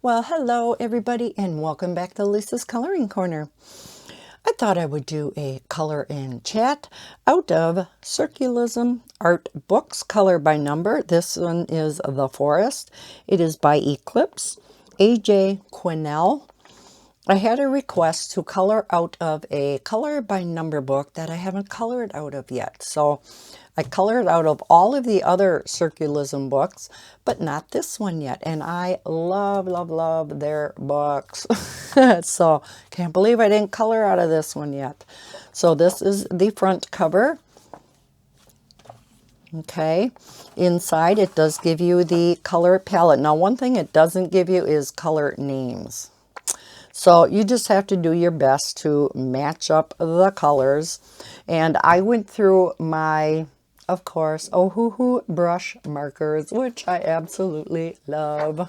Well, hello everybody and welcome back to Lisa's Coloring Corner. I thought I would do a color and chat out of Circulism Art Books, color by number. This one is The Forest. It is by Eclipse, AJ Quinnell. I had a request to color out of a color by number book that I haven't colored out of yet. So I colored out of all of the other Circulism books, but not this one yet. And I love, love, love their books. So can't believe I didn't color out of this one yet. So this is the front cover. Okay, inside it does give you the color palette. Now one thing it doesn't give you is color names. So you just have to do your best to match up the colors. And I went through my, of course, Ohuhu brush markers, which I absolutely love,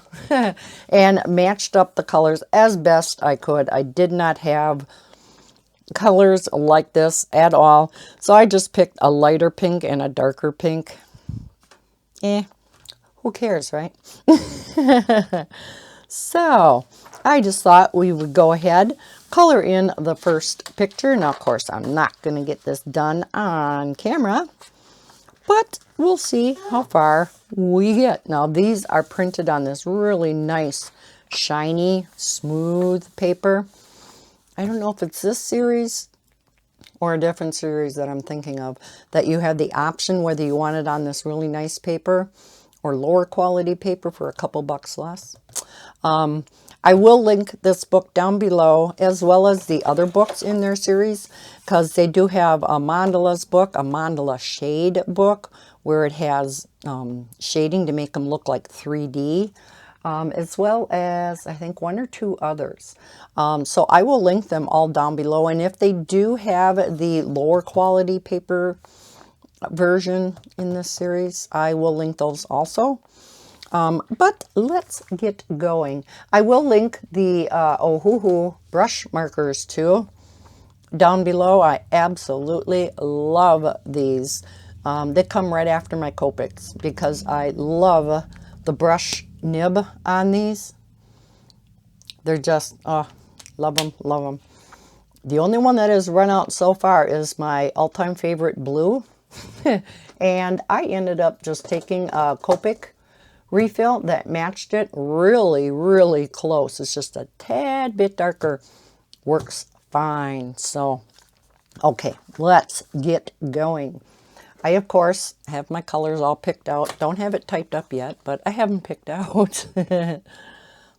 and matched up the colors as best I could. I did not have colors like this at all. So I just picked a lighter pink and a darker pink. Who cares, right? So I just thought we would go ahead, color in the first picture. Now, of course, I'm not going to get this done on camera, but we'll see how far we get. Now, these are printed on this really nice, shiny, smooth paper. I don't know if it's this series or a different series that I'm thinking of, that you have the option whether you want it on this really nice paper or lower quality paper for a couple bucks less. I will link this book down below, as well as the other books in their series, because they do have a Mandala's book, a Mandala shade book, where it has shading to make them look like 3D, as well as I think one or two others. So I will link them all down below, and if they do have the lower quality paper version in this series, I will link those also. But let's get going. I will link the Ohuhu brush markers too down below. I absolutely love these. They come right after my Copics because I love the brush nib on these. They're just, love them, love them. The only one that has run out so far is my all-time favorite blue. And I ended up just taking a Copic refill that matched it really, really close. It's just a tad bit darker. Works fine. So, okay, let's get going. I, of course, have my colors all picked out. Don't have it typed up yet, but I have them picked out.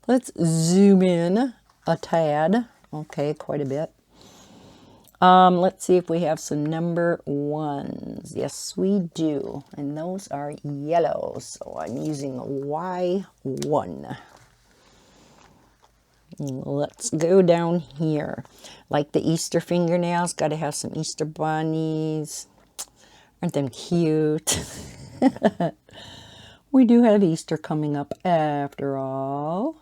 Let's zoom in a tad. Okay, quite a bit. Let's see if we have some number ones. Yes, we do. And those are yellow. So I'm using Y1. Let's go down here. Like the Easter fingernails, got to have some Easter bunnies. Aren't them cute? We do have Easter coming up after all.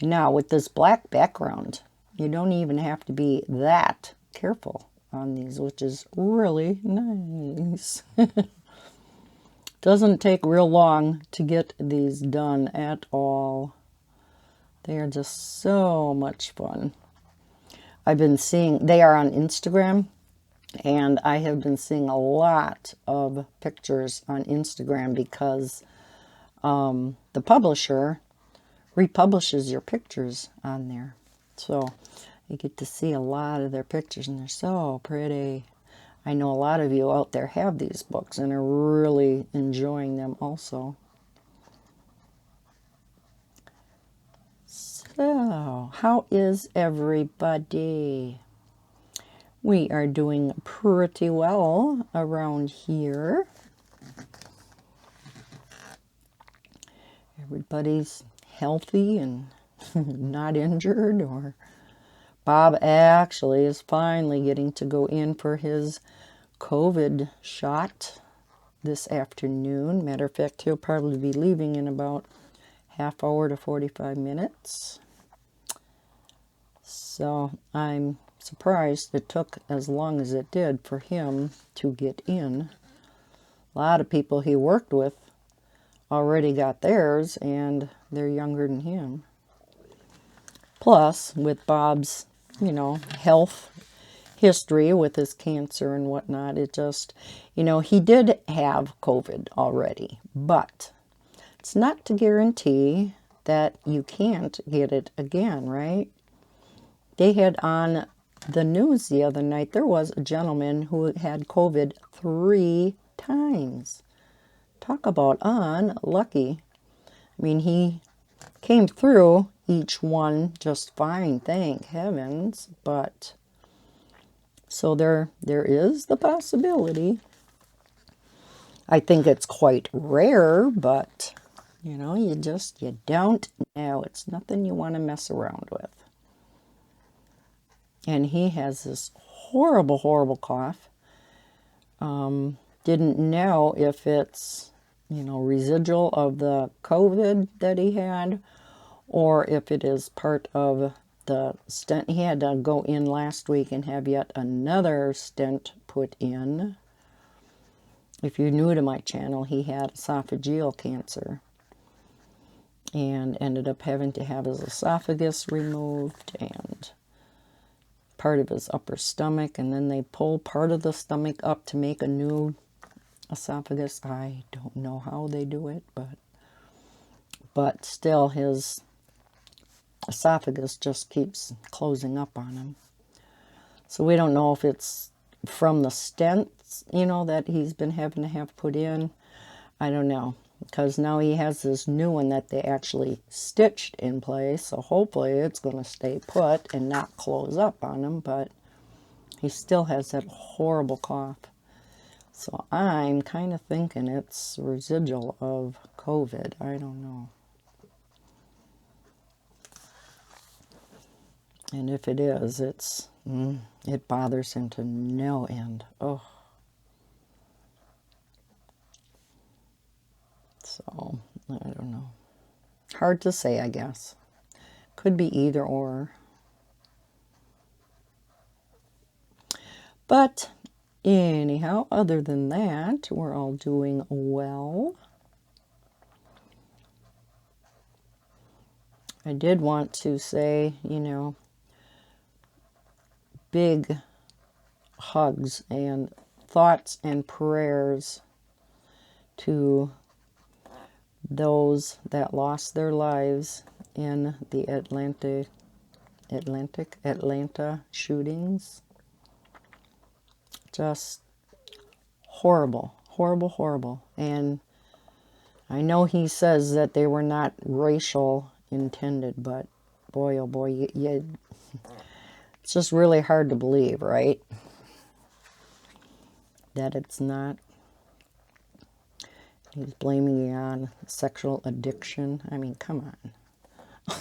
Now with this black background, you don't even have to be that careful on these, which is really nice. Doesn't take real long to get these done at all. They are just so much fun. I've been seeing, they are on Instagram, and I have been seeing a lot of pictures on Instagram because the publisher republishes your pictures on there. So you get to see a lot of their pictures, and they're so pretty. I know a lot of you out there have these books and are really enjoying them also. So, how is everybody? We are doing pretty well around here. Everybody's healthy and not injured, or Bob actually is finally getting to go in for his COVID shot this afternoon. Matter of fact, he'll probably be leaving in about half hour to 45 minutes. So I'm surprised it took as long as it did for him to get in. A lot of people he worked with already got theirs, and they're younger than him. Plus, with Bob's, health history with his cancer and whatnot, it just, he did have COVID already, but it's not to guarantee that you can't get it again, right? They had on the news the other night, there was a gentleman who had COVID 3 times. Talk about unlucky. I mean, he came through each one just fine, thank heavens, but so there is the possibility. I think it's quite rare, but you don't know. It's nothing you want to mess around with. And he has this horrible, horrible cough. Didn't know if it's, residual of the COVID that he had, or if it is part of the stent. He had to go in last week and have yet another stent put in. If you're new to my channel, he had esophageal cancer and ended up having to have his esophagus removed and part of his upper stomach, and then they pull part of the stomach up to make a new esophagus. I don't know how they do it, but still his esophagus just keeps closing up on him. So we don't know if it's from the stents, that he's been having to have put in. I don't know, because now he has this new one that they actually stitched in place, so hopefully it's going to stay put and not close up on him, but he still has that horrible cough. So I'm kind of thinking it's residual of COVID. I don't know. And if it is, it bothers him to no end. Oh. So, I don't know. Hard to say, I guess. Could be either or. But anyhow, other than that, we're all doing well. I did want to say, big hugs and thoughts and prayers to those that lost their lives in the Atlanta shootings. Just horrible, horrible, horrible. And I know he says that they were not racial intended, but boy, oh boy, it's just really hard to believe, right? That it's not. He's blaming you on sexual addiction. I mean, come on.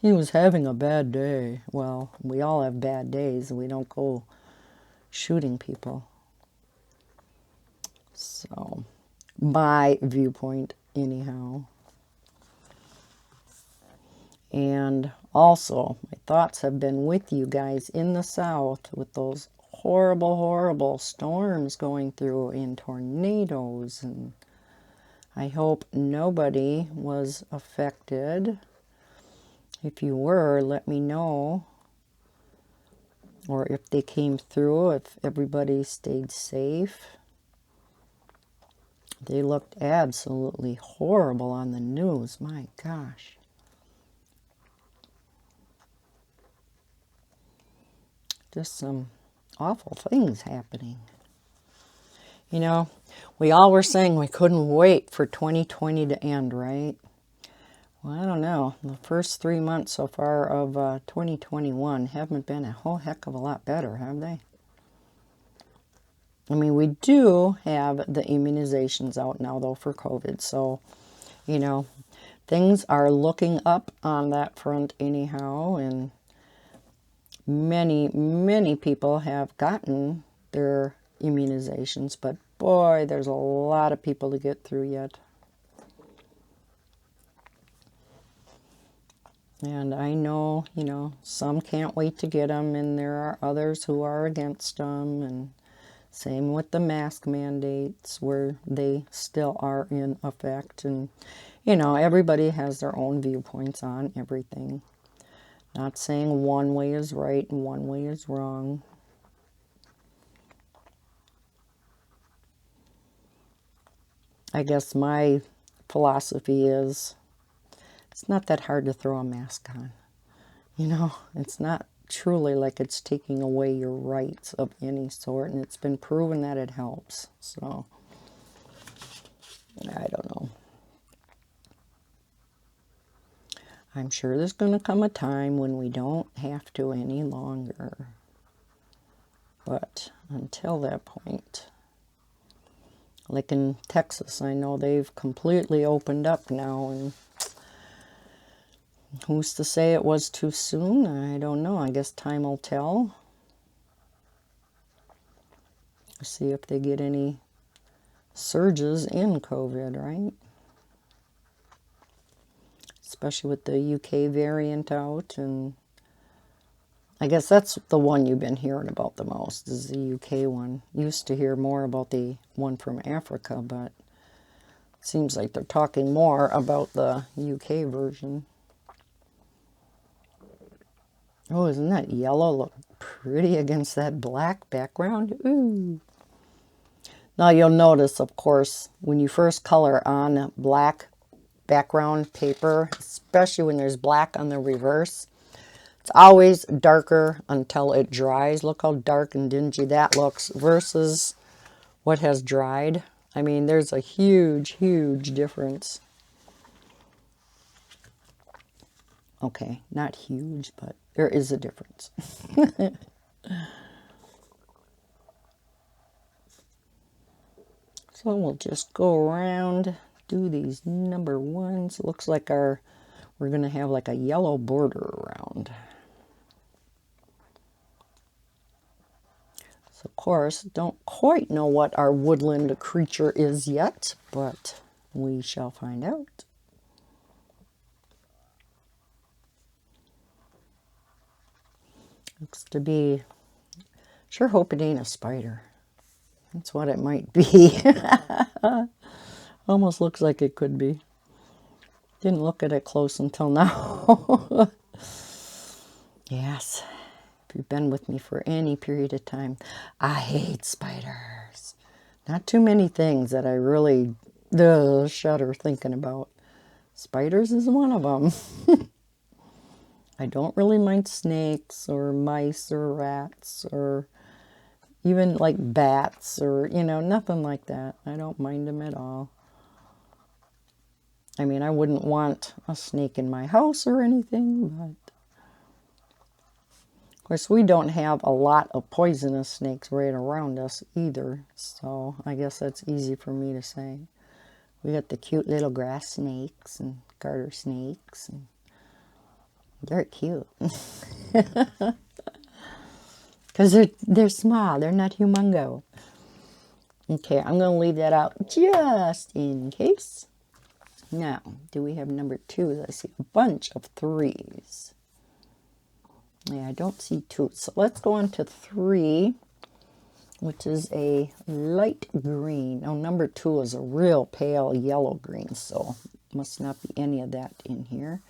He was having a bad day. Well, we all have bad days. We don't go shooting people. So, my viewpoint, anyhow. And also, my thoughts have been with you guys in the South with those horrible, horrible storms going through and tornadoes. And I hope nobody was affected. If you were, let me know. Or if they came through, if everybody stayed safe. They looked absolutely horrible on the news. My gosh. Just some awful things happening. We all were saying we couldn't wait for 2020 to end, right? Well, I don't know. The first 3 months so far of 2021 haven't been a whole heck of a lot better, have they? I mean, we do have the immunizations out now, though, for COVID. So, things are looking up on that front anyhow. And many, many people have gotten their immunizations. But, boy, there's a lot of people to get through yet. And I know, some can't wait to get them, and there are others who are against them, and Same with the mask mandates where they still are in effect. And, you know, everybody has their own viewpoints on everything. Not saying one way is right and one way is wrong. I guess my philosophy is it's not that hard to throw a mask on. You know, it's not truly like it's taking away your rights of any sort, and it's been proven that it helps. So, I don't know. I'm sure there's going to come a time when we don't have to any longer. But until that point, like in Texas, I know they've completely opened up now, and who's to say it was too soon? I don't know. I guess time will tell. See if they get any surges in COVID, right? Especially with the UK variant out, and I guess that's the one you've been hearing about the most, is the UK one. Used to hear more about the one from Africa, but it seems like they're talking more about the UK version. Oh, isn't that yellow look pretty against that black background? Ooh. Now you'll notice, of course, when you first color on black background paper, especially when there's black on the reverse, it's always darker until it dries. Look how dark and dingy that looks versus what has dried. I mean, there's a huge, huge difference. Okay, not huge, but there is a difference. So we'll just go around, do these number ones. Looks like we're going to have like a yellow border around. So of course, don't quite know what our woodland creature is yet, but we shall find out. Looks to be, sure hope it ain't a spider. That's what it might be. Almost looks like it could be. Didn't look at it close until now. Yes, if you've been with me for any period of time, I hate spiders. Not too many things that I really shudder thinking about. Spiders is one of them. I don't really mind snakes or mice or rats or even like bats or, you know, nothing like that. I don't mind them at all. I mean, I wouldn't want a snake in my house or anything, but of course we don't have a lot of poisonous snakes right around us either, so I guess that's easy for me to say. We got the cute little grass snakes and garter snakes, and they're cute. Because they're small, they're not humongo. Okay, I'm going to leave that out just in case. Now, do we have number 2? I see a bunch of 3s. Yeah, I don't see 2. So let's go on to 3, which is a light green. Oh, number 2 is a real pale yellow green, so must not be any of that in here.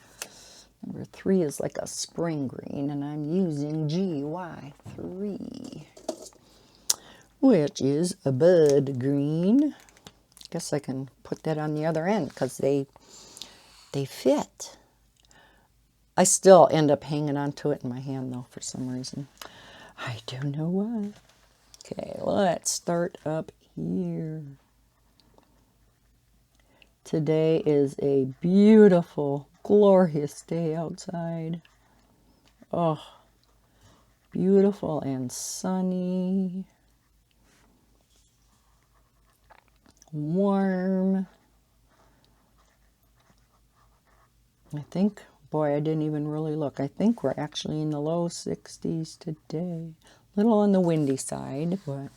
Number 3 is like a spring green, and I'm using GY3, which is a bud green. Guess I can put that on the other end because they fit. I still end up hanging on to it in my hand, though, for some reason. I don't know why. Okay, let's start up here. Today is a beautiful, glorious day outside. Oh, beautiful and sunny. Warm. I think, boy, I didn't even really look. I think we're actually in the low 60s today. A little on the windy side, but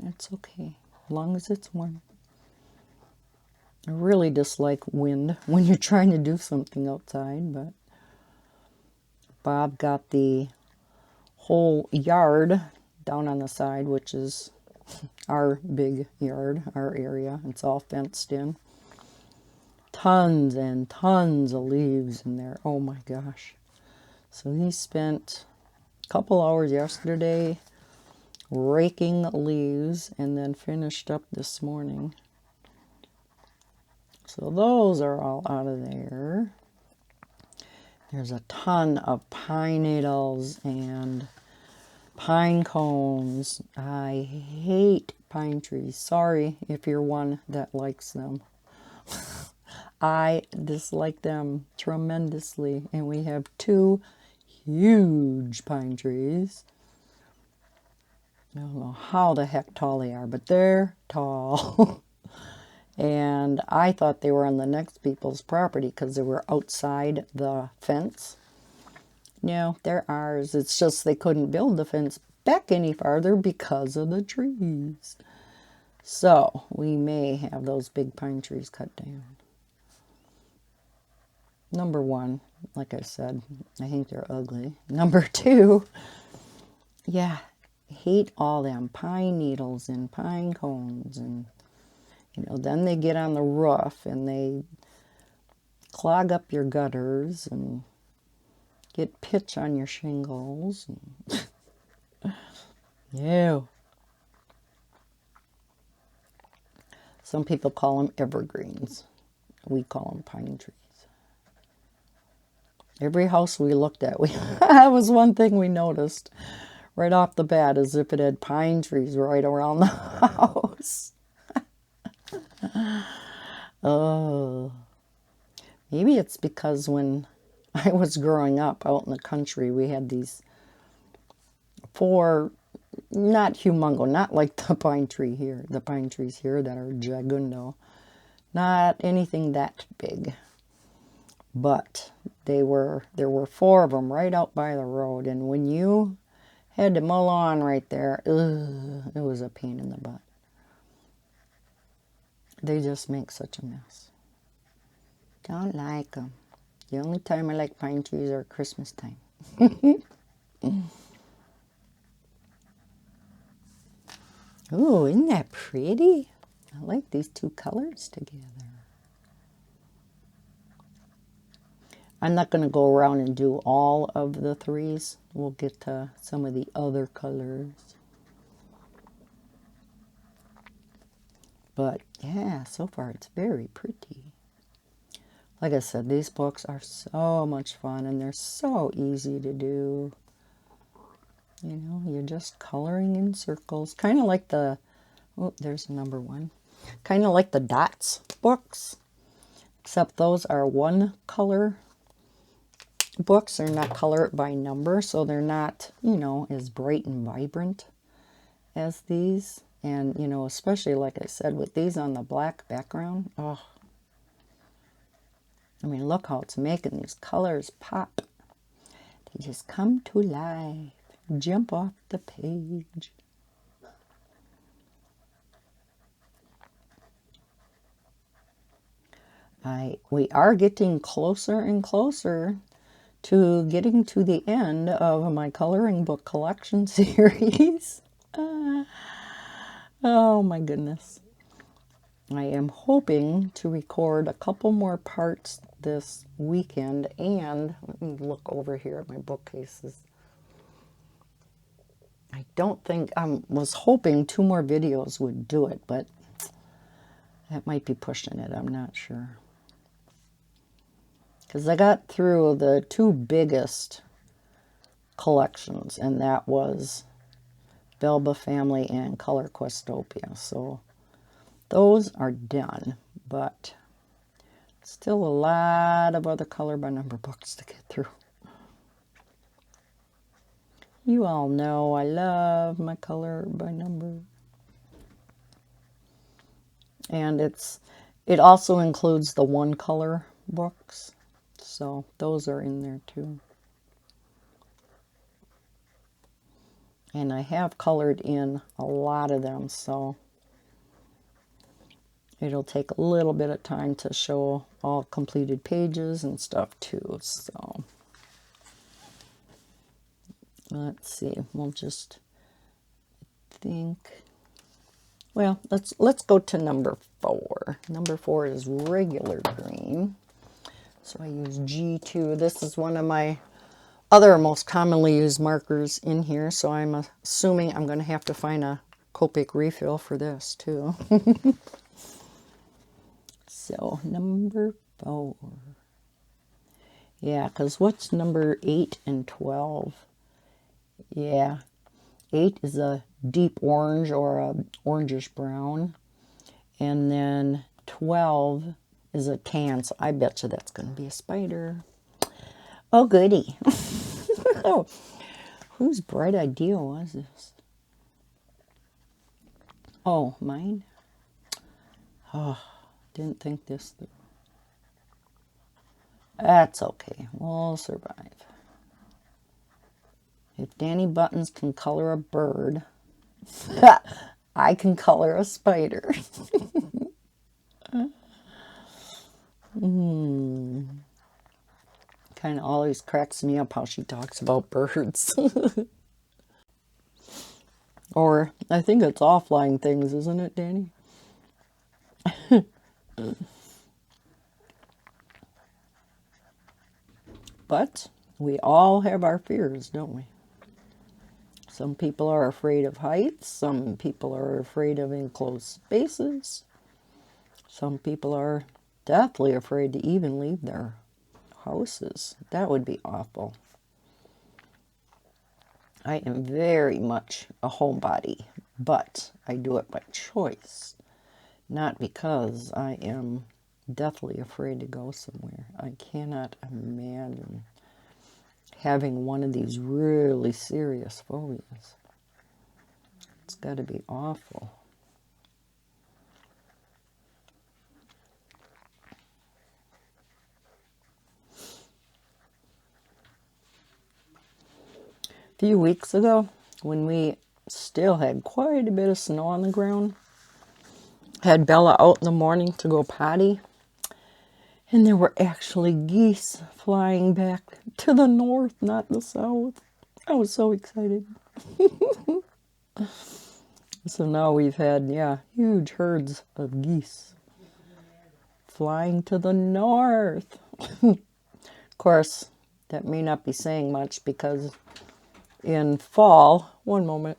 that's okay, as long as it's warm. I really dislike wind when you're trying to do something outside, but Bob got the whole yard down on the side, which is our big yard, our area. It's all fenced in. Tons and tons of leaves in there. Oh my gosh. So he spent a couple hours yesterday raking leaves and then finished up this morning. So those are all out of there. There's a ton of pine needles and pine cones. I hate pine trees. Sorry if you're one that likes them. I dislike them tremendously. And we have 2 huge pine trees. I don't know how the heck tall they are, but they're tall. And I thought they were on the next people's property because they were outside the fence. No, they're ours. It's just they couldn't build the fence back any farther because of the trees. So we may have those big pine trees cut down. Number 1, like I said, I think they're ugly. Number 2, yeah, hate all them pine needles and pine cones, and then they get on the roof and they clog up your gutters and get pitch on your shingles. Ew. Some people call them evergreens. We call them pine trees. Every house we looked at, that was one thing we noticed right off the bat, as if it had pine trees right around the house. Oh, maybe it's because when I was growing up out in the country, we had these 4, not humongo, not like the pine tree here, the pine trees here that are jagundo, not anything that big, but there were 4 of them right out by the road, and when you had to mow lawn right there, it was a pain in the butt. They just make such a mess. Don't like them. The only time I like pine trees are Christmas time. Oh, isn't that pretty? I like these 2 colors together. I'm not going to go around and do all of the 3s. We'll get to some of the other colors. But yeah, so far it's very pretty. Like I said, these books are so much fun and they're so easy to do. You're just coloring in circles. Kind of like the, oh, there's number 1. Kind of like the dots books. Except those are 1 color books. They're not colored by number. So they're not, as bright and vibrant as these. And, especially, like I said, with these on the black background, oh, I mean, look how it's making these colors pop. They just come to life, jump off the page. We are getting closer and closer to getting to the end of my coloring book collection series. Oh my goodness. I am hoping to record a couple more parts this weekend, and let me look over here at my bookcases. I don't think, I was hoping 2 more videos would do it, but that might be pushing it, I'm not sure. Because I got through the 2 biggest collections, and that was Belba Family and Color Questopia. So those are done, but still a lot of other color by number books to get through. You all know I love my color by number. And it also includes the 1 color books. So those are in there too. And I have colored in a lot of them, so it'll take a little bit of time to show all completed pages and stuff too. So let's see, we'll just think, well, let's go to number 4. Number 4 is regular green. So I use G2. This is one of my other most commonly used markers in here, so I'm assuming I'm going to have to find a Copic refill for this too. So number 4. Yeah, because what's number 8 and 12? Yeah, 8 is a deep orange or a orangish brown. And then 12 is a tan, so I bet you that's going to be a spider. Oh, goody. Oh, whose bright idea was this? Oh, mine? Oh, didn't think this through. That's okay. We'll survive. If Danny Buttons can color a bird, I can color a spider. Kind of always cracks me up how she talks about birds. Or, I think it's all flying things, isn't it, Danny? But we all have our fears, don't we? Some people are afraid of heights. Some people are afraid of enclosed spaces. Some people are deathly afraid to even leave their houses. That would be awful. I am very much a homebody, but I do it by choice, not because I am deathly afraid to go somewhere. I cannot imagine having one of these really serious phobias. It's got to be awful. A few weeks ago, when we still had quite a bit of snow on the ground, had Bella out in the morning to go potty, and there were actually geese flying back to the north, not the south. I was so excited. So now we've had, yeah, huge herds of geese flying to the north. Of course, that may not be saying much because in fall, one moment.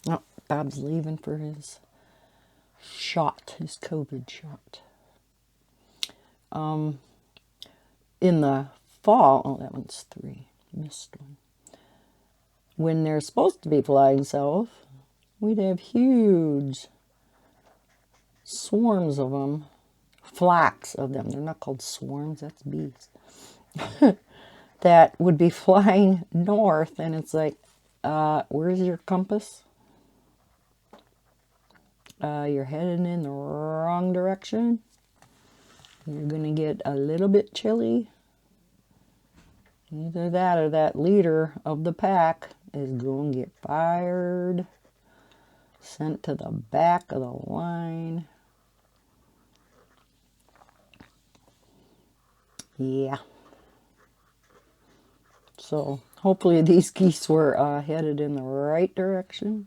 Oh, Bob's leaving for his shot, his COVID shot. In the fall, oh, that one's 3, missed one. When they're supposed to be flying south, we'd have huge swarms of them, flocks of them. They're not called swarms, that's bees. That would be flying north, and it's like, where's your compass? You're heading in the wrong direction. You're going to get a little bit chilly. Either that or that leader of the pack is going to get fired, sent to the back of the line. Yeah. So hopefully these geese were headed in the right direction.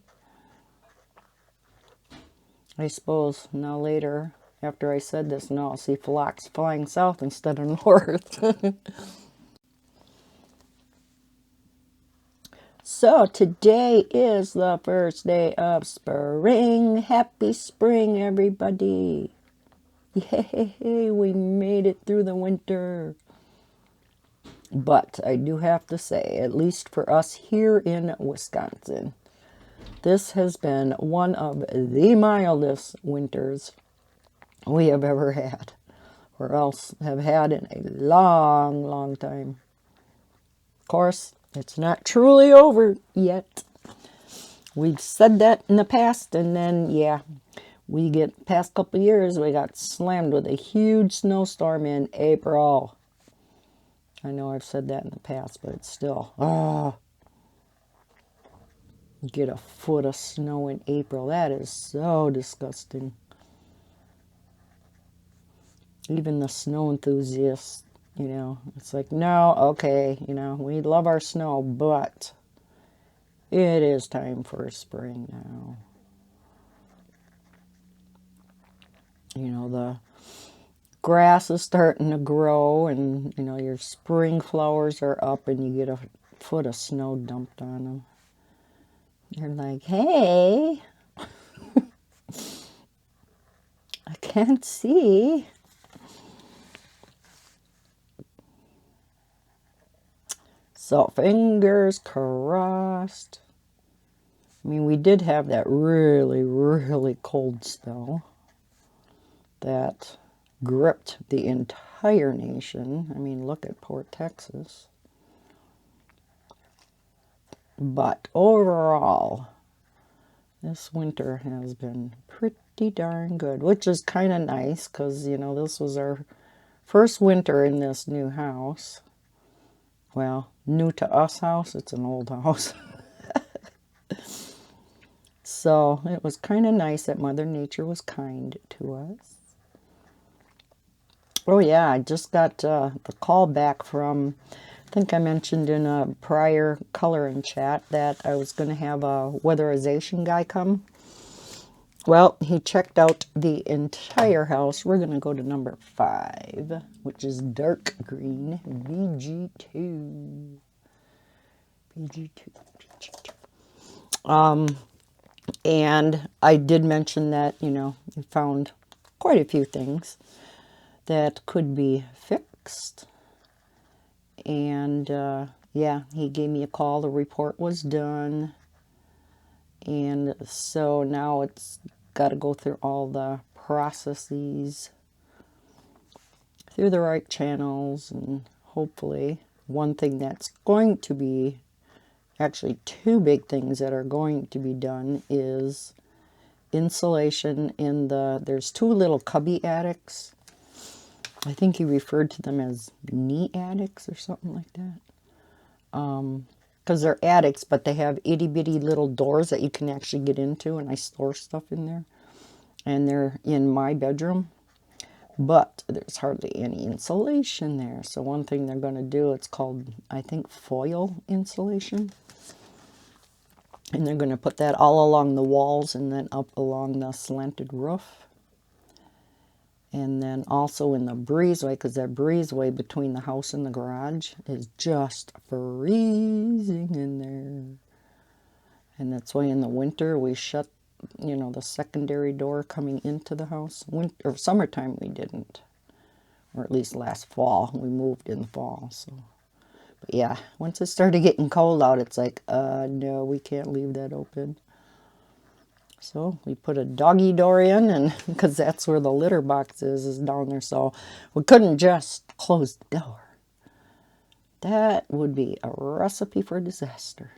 I suppose now later, after I said this, now I'll see flocks flying south instead of north. So today is the first day of spring. Happy spring, everybody. Yay, we made it through the winter. But I do have to say, at least for us here in Wisconsin, this has been one of the mildest winters we have ever had, or else have had in a long, long time. Of course, it's not truly over yet. We've said that in the past, and then, yeah, we get past couple years, we got slammed with a huge snowstorm in April. I know I've said that in the past, but it's still, get a foot of snow in April. That is so disgusting. Even the snow enthusiasts, it's like, no, okay, we love our snow, but It is time for spring now. You know, the grass is starting to grow, and you know, your spring flowers are up, and you get a foot of snow dumped on them. They're like, hey, I can't see. So fingers crossed. I mean, we did have that really, really cold spell that gripped the entire nation. I mean, look at poor Texas. But overall, this winter has been pretty darn good, which is kind of nice because, you know, this was our first winter in this new house. Well, new to us house, it's an old house. So it was kind of nice that Mother Nature was kind to us. Oh yeah, I just got the call back from, I think I mentioned in a prior coloring chat that I was going to have a weatherization guy come. Well, he checked out the entire house. We're going to go to number 5, which is dark green, VG2. VG2. And I did mention that, you know, we found quite a few things that could be fixed. And yeah, he gave me a call. The report was done. And so now it's got to go through all the processes through the right channels, and hopefully one thing that's going to be, actually 2 big things that are going to be done is insulation in the, there's 2 little cubby attics. I think he referred to them as knee attics or something like that. Because they're attics, but they have itty bitty little doors that you can actually get into, and I store stuff in there. And they're in my bedroom, but there's hardly any insulation there. So one thing they're going to do, it's called, I think, foil insulation. And they're going to put that all along the walls and then up along the slanted roof. And then also in the breezeway, because that breezeway between the house and the garage is just freezing in there. And that's why in the winter we shut, you know, the secondary door coming into the house. Or summertime we didn't. Or at least last fall. We moved in the fall, so. But yeah, once it started getting cold out, it's like, no, we can't leave that open. So we put a doggy door in, and because that's where the litter box is down there. So we couldn't just close the door. That would be a recipe for disaster.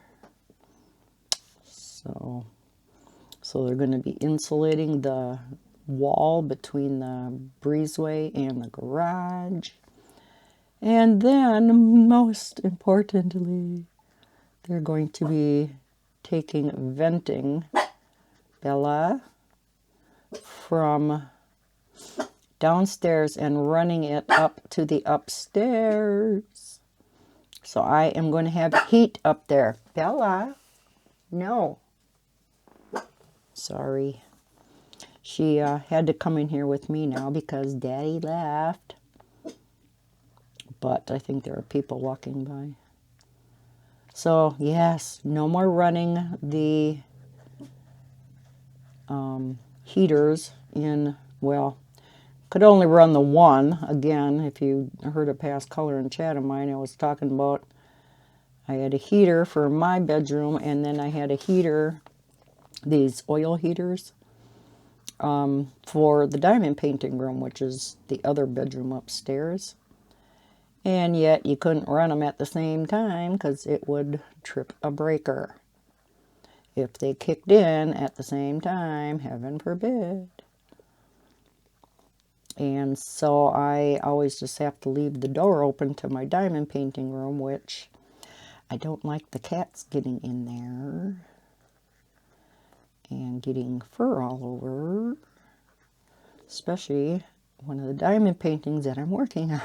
So they're going to be insulating the wall between the breezeway and the garage. And then, most importantly, they're going to be venting Bella from downstairs and running it up to the upstairs. So I am going to have heat up there. Bella, no. Sorry. She had to come in here with me now because Daddy left. But I think there are people walking by. So, yes, no more running the heaters in, well, could only run the one. Again, if you heard a past color and chat of mine, I was talking about I had a heater for my bedroom, and then I had a heater, these oil heaters, for the diamond painting room, which is the other bedroom upstairs. And yet you couldn't run them at the same time because it would trip a breaker if they kicked in at the same time, heaven forbid. And so I always just have to leave the door open to my diamond painting room, which I don't like the cats getting in there and getting fur all over, especially one of the diamond paintings that I'm working on.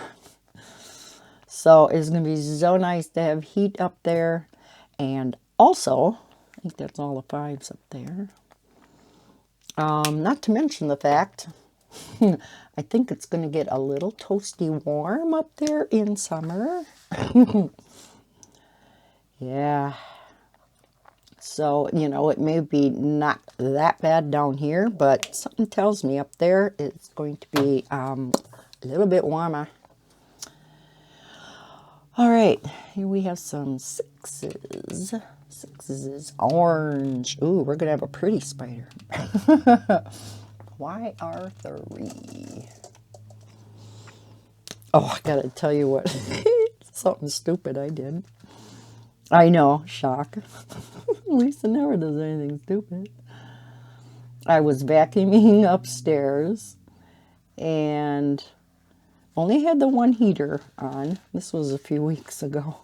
So it's going to be so nice to have heat up there. And also, think that's all the 5s up there. Not to mention the fact, I think it's going to get a little toasty warm up there in summer. Yeah. So, you know, it may be not that bad down here, but something tells me up there it's going to be a little bit warmer. All right, here we have some 6s. 6s is orange. Ooh, we're going to have a pretty spider. YR3. Oh, I got to tell you what. Something stupid I did. I know, shock. Lisa never does anything stupid. I was vacuuming upstairs and only had the one heater on. This was a few weeks ago.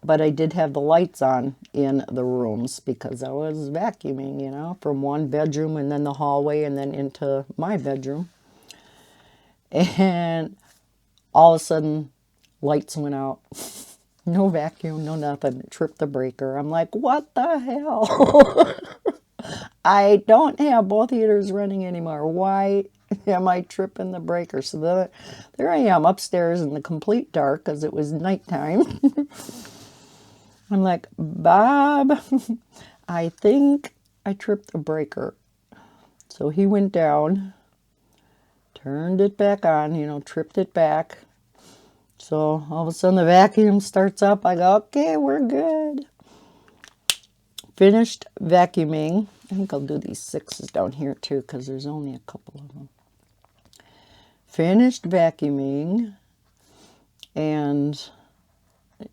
But I did have the lights on in the rooms because I was vacuuming, you know, from one bedroom and then the hallway and then into my bedroom. And all of a sudden, lights went out. No vacuum, no nothing. Tripped the breaker. I'm like, what the hell? I don't have both heaters running anymore. Why am I tripping the breaker? So there I am upstairs in the complete dark because it was nighttime. I'm like, Bob, I think I tripped a breaker. So he went down, turned it back on, you know, tripped it back. So all of a sudden the vacuum starts up. I go, okay, we're good. Finished vacuuming. I think I'll do these 6s down here too because there's only a couple of them. Finished vacuuming and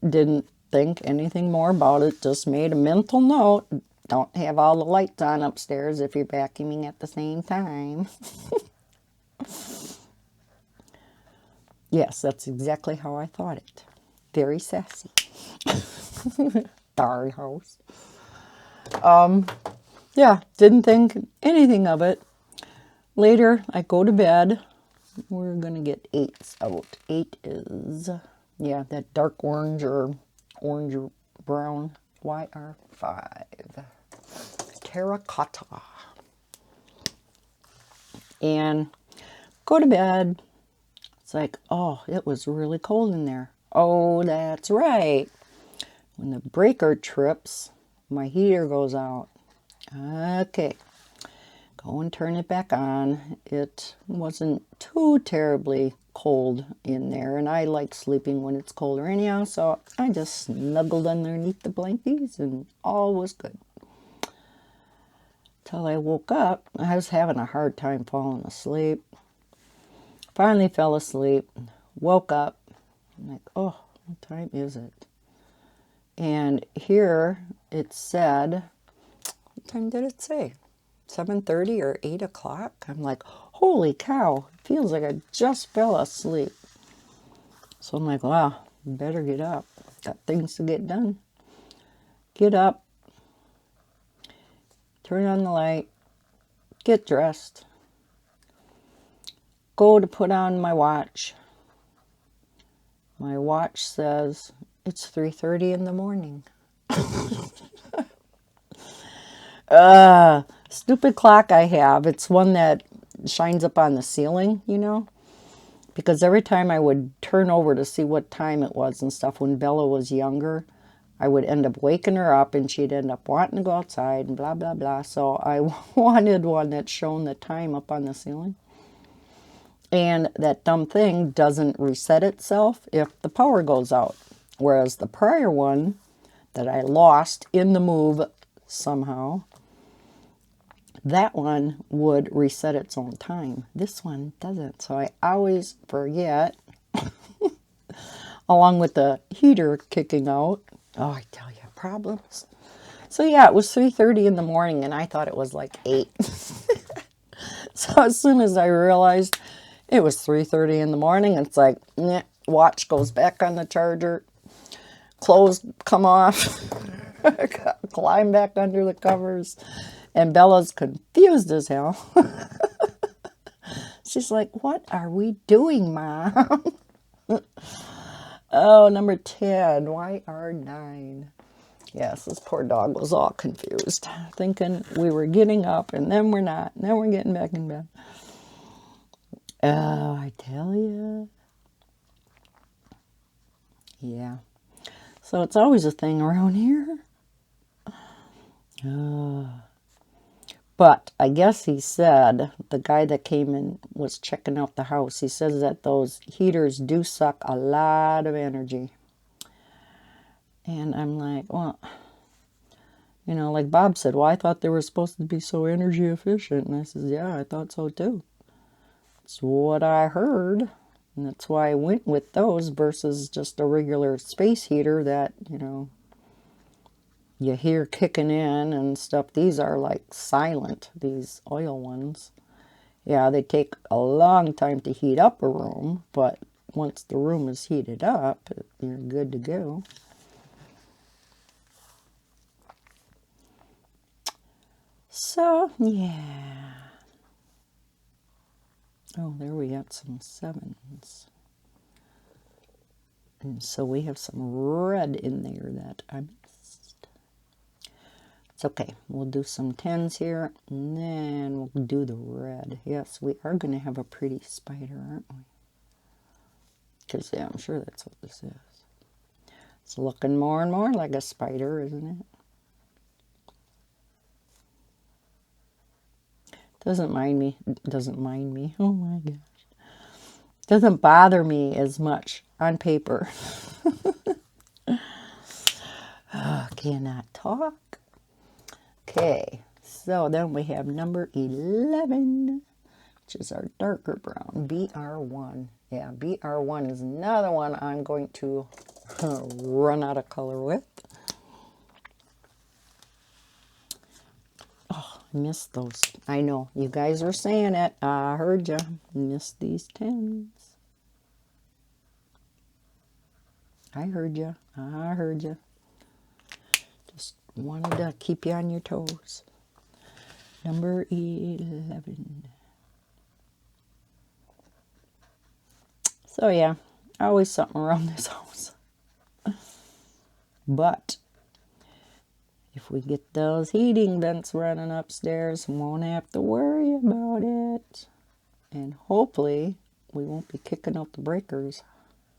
didn't think anything more about it. Just made a mental note. Don't have all the lights on upstairs if you're vacuuming at the same time. Yes, that's exactly how I thought it. Very sassy. Darn house. Yeah, didn't think anything of it. Later, I go to bed. We're going to get 8s out. 8 is, yeah, that dark orange or orange or brown. YR5. Terracotta. And go to bed. It's like, oh, it was really cold in there. Oh, that's right. When the breaker trips, my heater goes out. Okay. Go and turn it back on. It wasn't too terribly cold in there, and I like sleeping when it's colder anyhow, so I just snuggled underneath the blankets and all was good. Till I woke up, I was having a hard time falling asleep. Finally fell asleep, woke up, I'm like, oh, what time is it? And here it said, what time did it say? 7:30 or 8 o'clock? I'm like, holy cow, it feels like I just fell asleep. So I'm like, wow, better get up. Got things to get done. Get up, turn on the light, get dressed, go to put on my watch. My watch says it's 3:30 in the morning. Stupid clock I have. It's one that shines up on the ceiling, you know, because every time I would turn over to see what time it was and stuff when Bella was younger, I would end up waking her up and she'd end up wanting to go outside and blah, blah, blah. So I wanted one that shone the time up on the ceiling. And that dumb thing doesn't reset itself if the power goes out. Whereas the prior one that I lost in the move somehow, that one would reset its own time. This one doesn't. So I always forget, along with the heater kicking out. Oh, I tell you, problems. So yeah, it was 3:30 in the morning and I thought it was like 8. So as soon as I realized it was 3:30 in the morning, it's like, nah, watch goes back on the charger, clothes come off, climb back under the covers, and Bella's confused as hell. She's like, what are we doing, Mom? Oh, number 10, YR9. Yes, this poor dog was all confused, thinking we were getting up and then we're not, and then we're getting back in bed. Oh, I tell you. Yeah. So it's always a thing around here. But I guess he said, the guy that came and was checking out the house, he says that those heaters do suck a lot of energy. And I'm like, well, you know, like Bob said, well, I thought they were supposed to be so energy efficient. And I says, yeah, I thought so too. It's what I heard. And that's why I went with those versus just a regular space heater that, you know, you hear kicking in and stuff. These are like silent, these oil ones. Yeah, they take a long time to heat up a room, but once the room is heated up, you're good to go. So, yeah. Oh, there we got some 7s. And so we have some red in there that I missed. It's okay. We'll do some 10s here, and then we'll do the red. Yes, we are going to have a pretty spider, aren't we? Because, yeah, I'm sure that's what this is. It's looking more and more like a spider, isn't it? Doesn't mind me. Doesn't mind me. Oh, my gosh. Doesn't bother me as much on paper. Cannot talk. Okay, so then we have number 11, which is our darker brown, BR1. Yeah, BR1 is another one I'm going to run out of color with. Oh, I missed those. I know, you guys were saying it. I heard you. Missed these 10s. I heard you. I heard you. Just wanted to keep you on your toes. Number 11. So yeah, always something around this house. But if we get those heating vents running upstairs, we won't have to worry about it. And hopefully we won't be kicking out the breakers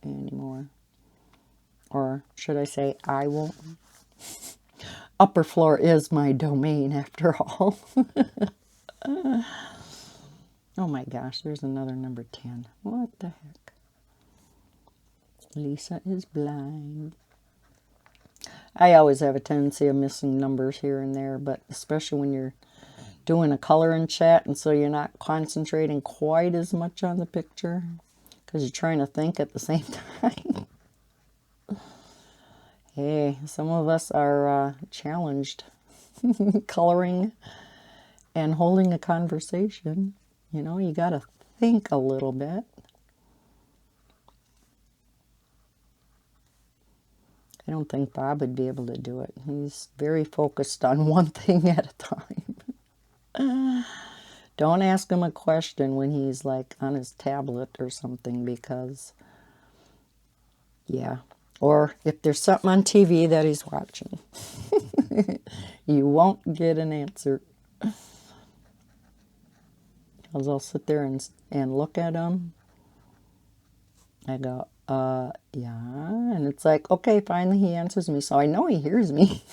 anymore. Or should I say, I won't. Upper floor is my domain after all. Oh my gosh, there's another number 10. What the heck? Lisa is blind. I always have a tendency of missing numbers here and there, but especially when you're doing a color and chat, and so you're not concentrating quite as much on the picture because you're trying to think at the same time. Hey, some of us are challenged coloring and holding a conversation. You know, you got to think a little bit. I don't think Bob would be able to do it. He's very focused on one thing at a time. Don't ask him a question when he's like on his tablet or something, because, yeah. Or if there's something on TV that he's watching, you won't get an answer. Because I'll sit there and look at him. I go, yeah. And it's like, okay, finally he answers me. So I know he hears me.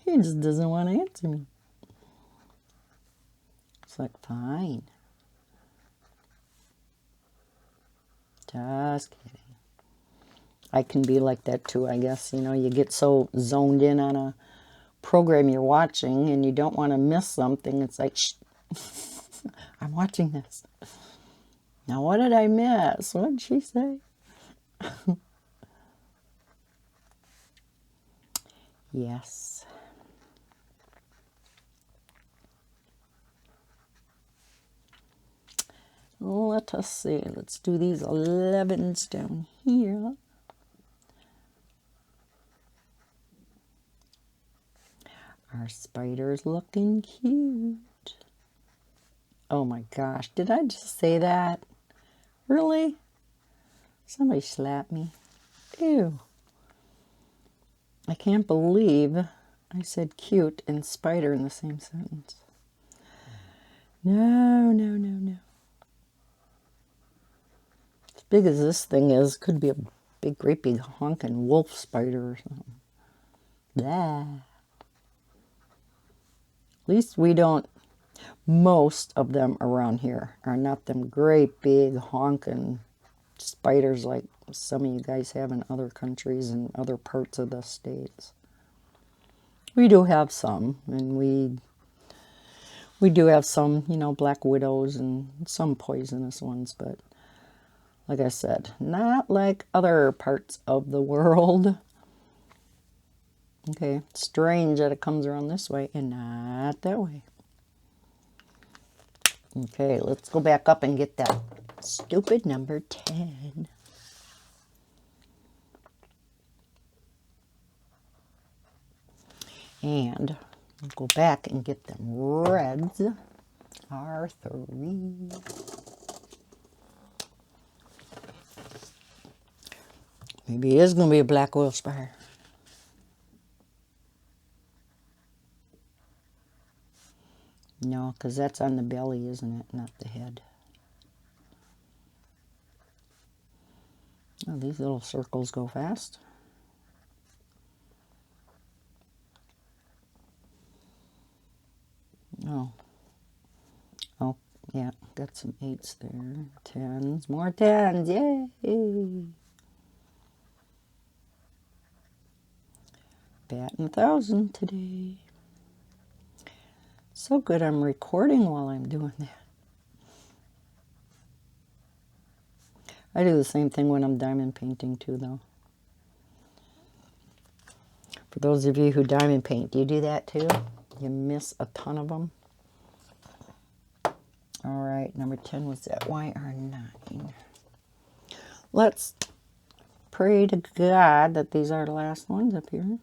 He just doesn't want to answer me. It's like, fine. Just kidding. I can be like that too, I guess. You know, you get so zoned in on a program you're watching and you don't want to miss something. It's like, shh, I'm watching this. Now, what did I miss? What did she say? Yes. Let us see. Let's do these 11s down here. Our spider's looking cute. Oh my gosh, did I just say that? Really? Somebody slapped me. Ew. I can't believe I said cute and spider in the same sentence. No, no, no, no. As big as this thing is, could be a big, great big honking wolf spider or something. Blah. At least we don't, most of them around here are not them great big honking spiders like some of you guys have in other countries and other parts of the states. We do have some, and we do have some, you know, black widows and some poisonous ones, but like I said, not like other parts of the world. Okay, strange that it comes around this way and not that way. Okay, let's go back up and get that stupid number 10. And we'll go back and get them reds. R3. Maybe it is going to be a black oil spider. No, because that's on the belly, isn't it? Not the head. Oh, these little circles go fast. Oh. Oh, yeah, got some 8s there. 10s, more 10s, yay! Batting 1,000 today. So good I'm recording while I'm doing that. I do the same thing when I'm diamond painting too, though. For those of you who diamond paint, do you do that too? You miss a ton of them. All right, number 10 was that YR9. Let's pray to God that these are the last ones up here.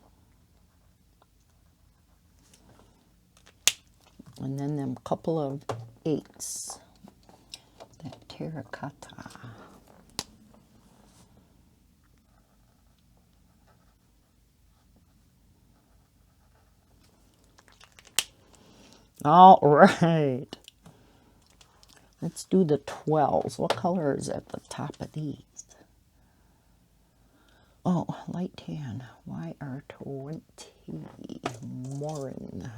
And then them couple of 8s. That terracotta. All right. Let's do the 12s. What color is at the top of these? Oh, light tan. YR20. Morin.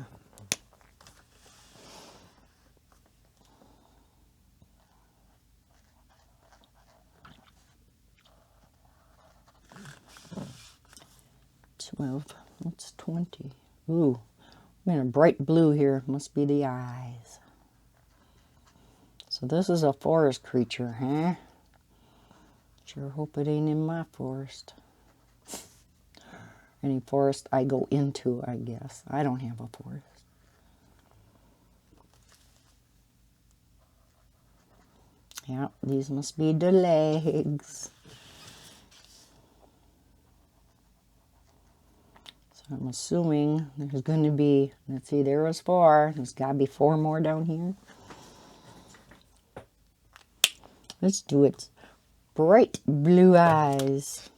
That's 20. Ooh, I'm in a bright blue here. Must be the eyes. So this is a forest creature, huh? Sure hope it ain't in my forest. Any forest I go into, I guess. I don't have a forest. Yeah, these must be the legs. So I'm assuming there's going to be, let's see, there was 4. There's got to be 4 more down here. Let's do it. Bright blue eyes.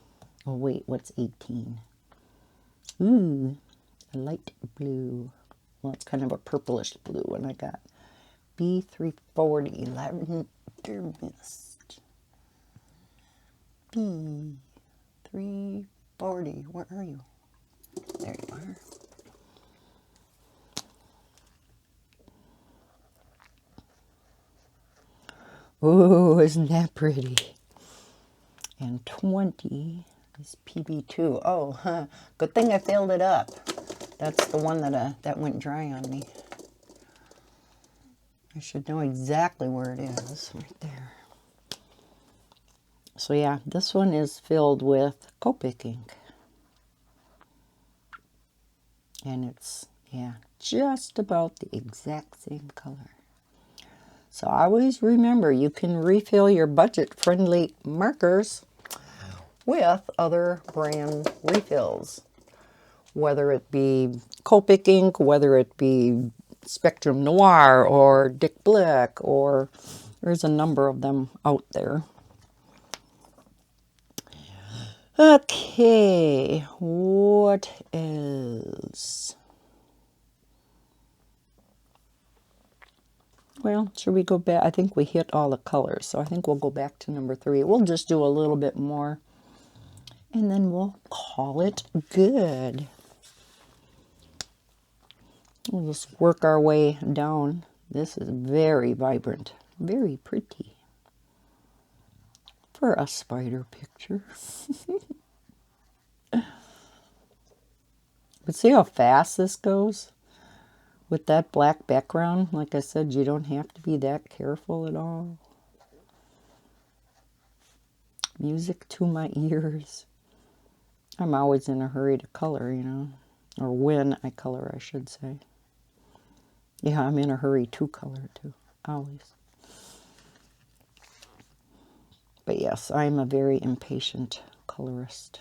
Oh, wait, what's 18? Ooh, a light blue. Well, it's kind of a purplish blue, and I got B340, lavender mist. B340, where are you? There you are. Ooh, isn't that pretty? And 20 is PB2. Oh, huh. Good thing I filled it up. That's the one that went dry on me. I should know exactly where it is. Right there. So yeah, this one is filled with Copic ink. And it's, yeah, just about the exact same color. So always remember, you can refill your budget-friendly markers with other brand refills. Whether it be Copic ink, whether it be Spectrum Noir or Dick Blick, or there's a number of them out there. Okay, what what else? Well, should we go back? I think we hit all the colors, so I think we'll go back to number 3. We'll just do a little bit more, and then we'll call it good. We'll just work our way down. This is very vibrant, very pretty for a spider picture. But see how fast this goes? With that black background, like I said, you don't have to be that careful at all. Music to my ears. I'm always in a hurry to color, you know. Or when I color, I should say. Yeah, I'm in a hurry to color, too. Always. But yes, I'm a very impatient colorist.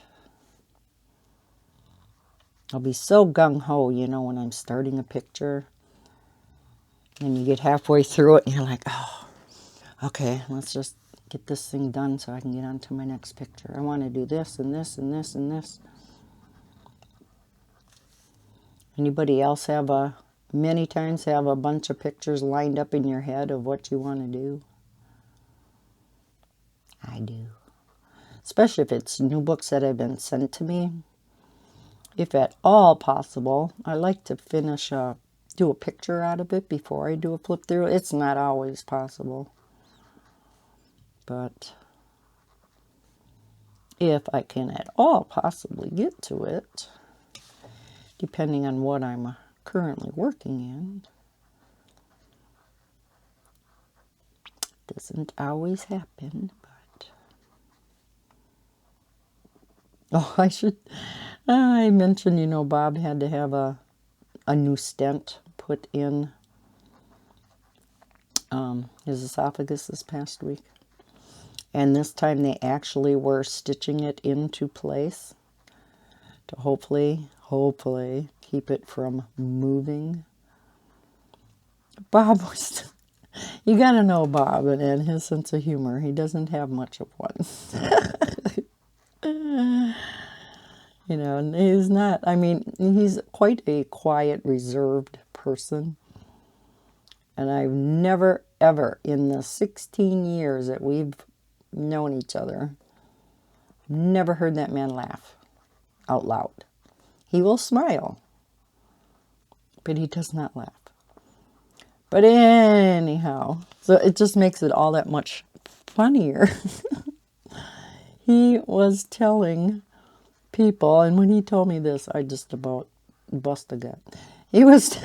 I'll be so gung-ho, you know, when I'm starting a picture. And you get halfway through it, and you're like, oh, okay, let's just get this thing done so I can get on to my next picture. I want to do this and this and this and this. Anybody else many times have a bunch of pictures lined up in your head of what you want to do? I do. Especially if it's new books that have been sent to me. If at all possible, I like to finish do a picture out of it before I do a flip through. It's not always possible. But if I can at all possibly get to it, depending on what I'm currently working in, doesn't always happen, but... Oh, I mentioned, you know, Bob had to have a new stent put in his esophagus this past week. And this time they actually were stitching it into place to hopefully keep it from moving. Bob was... You gotta know Bob and his sense of humor. He doesn't have much of one. You know, and he's not, I mean, he's quite a quiet, reserved person. And I've never, ever, in the 16 years that we've known each other, never heard that man laugh out loud. He will smile, but he does not laugh. But anyhow, so it just makes it all that much funnier. He was telling people, and when he told me this, I just about bust a gut. He was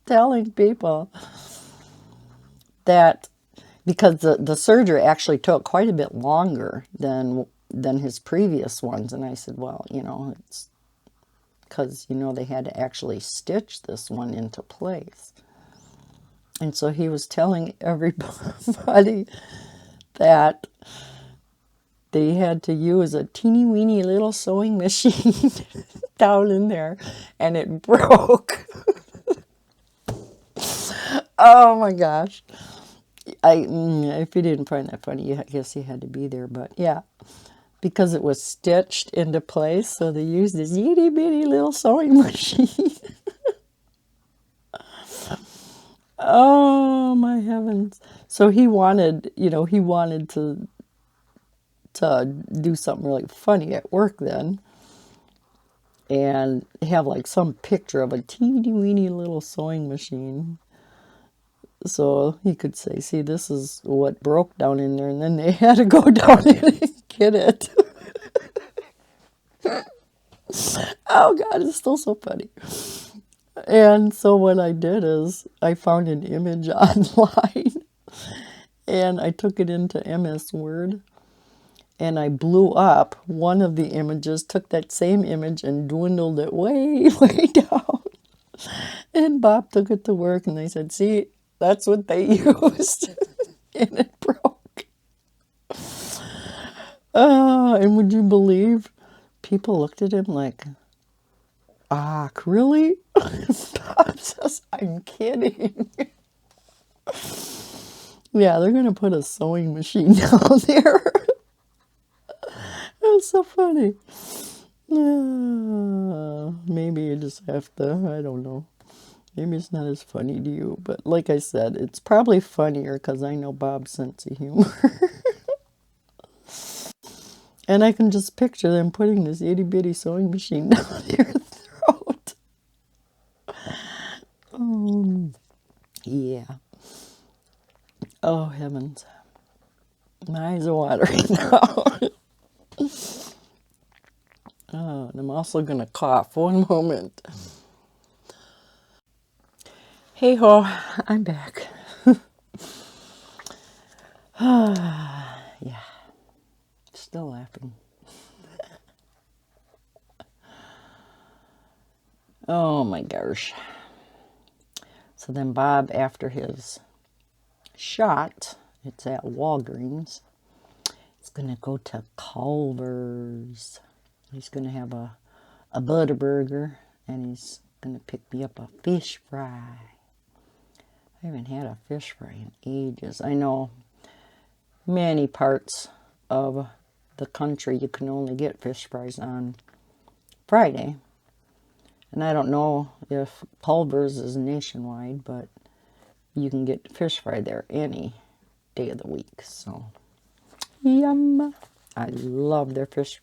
telling people that because the surgery actually took quite a bit longer than his previous ones, and I said, well, you know, it's because, you know, they had to actually stitch this one into place. And so he was telling everybody that they had to use a teeny weeny little sewing machine down in there, and it broke. Oh my gosh. If you didn't find that funny, I guess you had to be there, but yeah. Because it was stitched into place, so they used this itty bitty little sewing machine. Oh my heavens. So he wanted, you know, to do something really funny at work then, and have like some picture of a teeny weeny little sewing machine, so he could say, see, this is what broke down in there, and then they had to go down in and get it. Oh God, it's still so funny. And so what I did is I found an image online, and I took it into MS Word, and I blew up one of the images, took that same image and dwindled it way, way down. And Bob took it to work, and they said, see, that's what they used. And it broke. And would you believe, people looked at him like, really? Bob says, I'm kidding. Yeah, they're going to put a sewing machine down there. It was so funny. Maybe you just have to, I don't know. Maybe it's not as funny to you, but like I said, it's probably funnier because I know Bob's sense of humor. And I can just picture them putting this itty bitty sewing machine down your throat. Yeah. Oh, heavens. My eyes are watering now. Oh, and I'm also going to cough. One moment. Hey ho, I'm back. Yeah, still laughing. Oh my gosh. So then Bob, after his shot, it's at Walgreens, he's going to go to Culver's. He's going to have a Butterburger, and he's going to pick me up a fish fry. I haven't had a fish fry in ages. I know many parts of the country you can only get fish fries on Friday. And I don't know if Culver's is nationwide, but you can get fish fry there any day of the week. So, yum. I love their fish.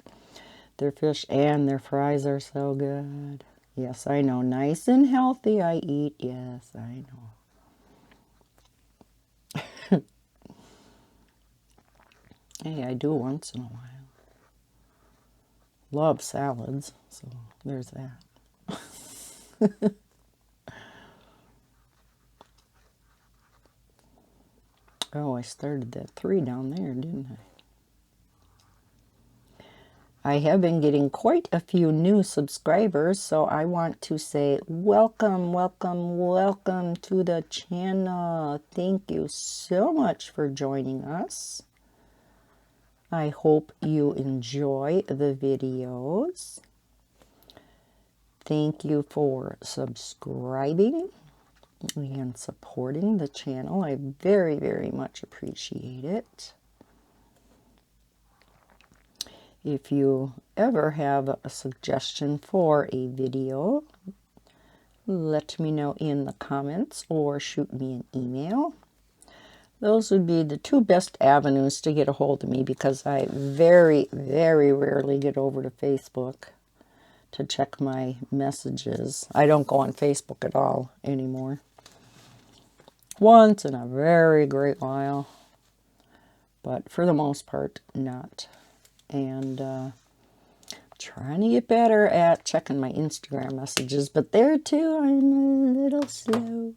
Their fish and their fries are so good. Yes, I know. Nice and healthy I eat. Yes, I know. Hey, I do once in a while. Love salads, so there's that. Oh, I started that 3 down there, didn't I? I have been getting quite a few new subscribers, so I want to say welcome, welcome, welcome to the channel. Thank you so much for joining us. I hope you enjoy the videos. Thank you for subscribing and supporting the channel. I very, very much appreciate it. If you ever have a suggestion for a video, let me know in the comments or shoot me an email. Those would be the 2 best avenues to get a hold of me, because I very, very rarely get over to Facebook to check my messages. I don't go on Facebook at all anymore. Once in a very great while, but for the most part, not. And trying to get better at checking my Instagram messages, but there too, I'm a little slow.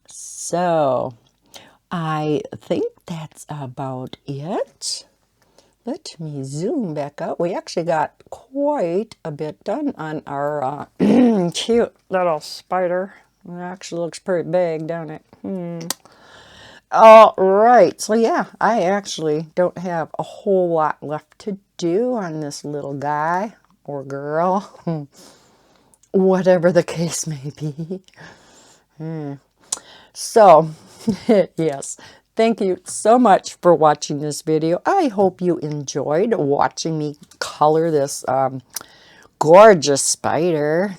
So, I think that's about it. Let me zoom back out. We actually got quite a bit done on our cute little spider. It actually looks pretty big, don't it? All right. So yeah, I actually don't have a whole lot left to do on this little guy or girl. Whatever the case may be. So, yes, thank you so much for watching this video. I hope you enjoyed watching me color this gorgeous spider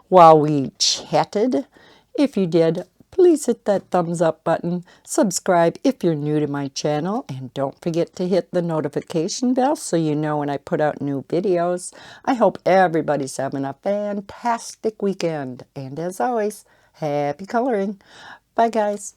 while we chatted. If you did, please hit that thumbs up button. Subscribe if you're new to my channel. And don't forget to hit the notification bell so you know when I put out new videos. I hope everybody's having a fantastic weekend. And as always, happy coloring. Bye, guys.